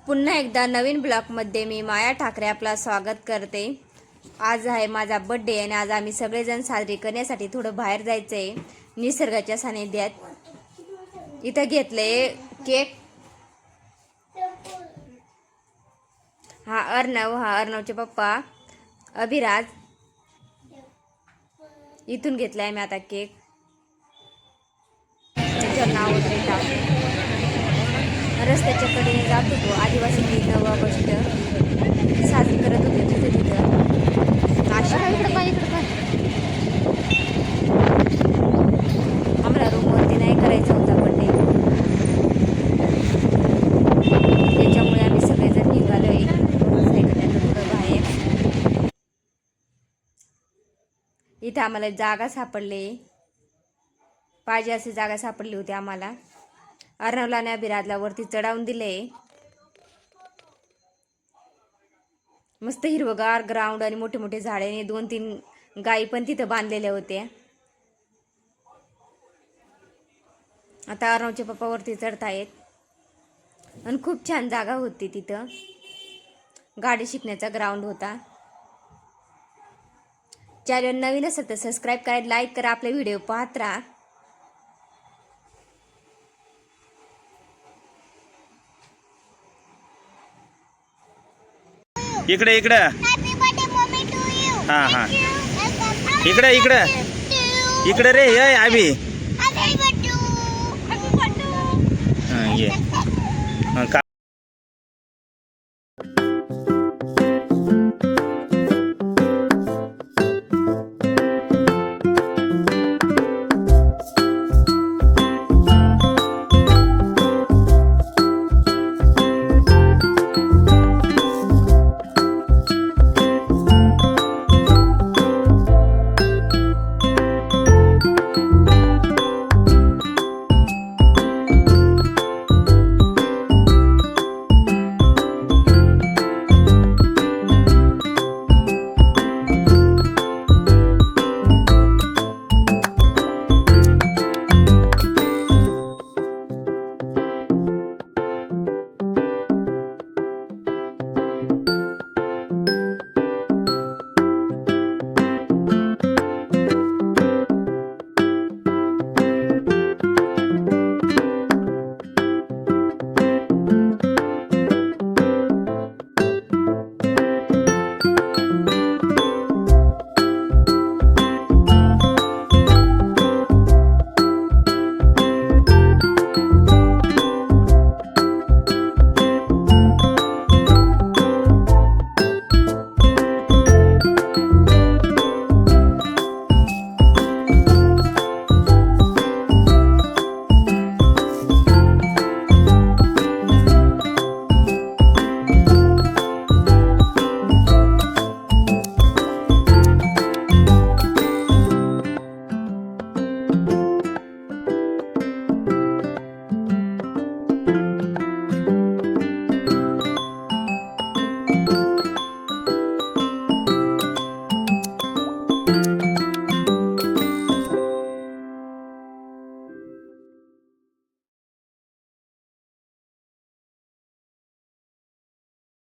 पुन्हा एकदा नवीन ब्लॉगमध्ये मी माया ठाकरे आपला स्वागत करते। आज आहे माझा बर्थडे आणि आज आम्ही सगळेजण साजरी करण्यासाठी थोडं बाहेर जायचं आहे निसर्गाच्या सानिध्यात। इथं घेतले केक। हा अर्णवचे पप्पा अभिराज। इथून घेतलाय मी आता केक। त्याचं नाव वगैरे टाकून रस्त्याच्या कडेने जात होतो। आदिवासी दिन 9 ऑगस्ट साजरी करत होते तिथं आम्हाला रूमवरती नाही करायचा होता बर्थडे, त्याच्यामुळे आम्ही सगळेजण निघालोय थोडं बाहेर। इथे आम्हाला जागा सापडली, पाहिजे अशी जागा सापडली होती आम्हाला। अर्णवला आणि अभिराजला वरती चढावून दिले। मस्त हिरवगार ग्राउंड आणि मोठे मोठे झाडे आणि 2-3 गायी पण तिथं बांधलेल्या होत्या। आता अर्णवचे पप्पा वरती चढतायत आणि खूप छान जागा होती तिथं। गाडी शिकण्याचा ग्राउंड होता। चॅनल नवीन असेल तर सबस्क्राईब करा, लाईक करा, आपले व्हिडिओ पाहत राहा। इकडे हा हा इकडे रे ये आभी ये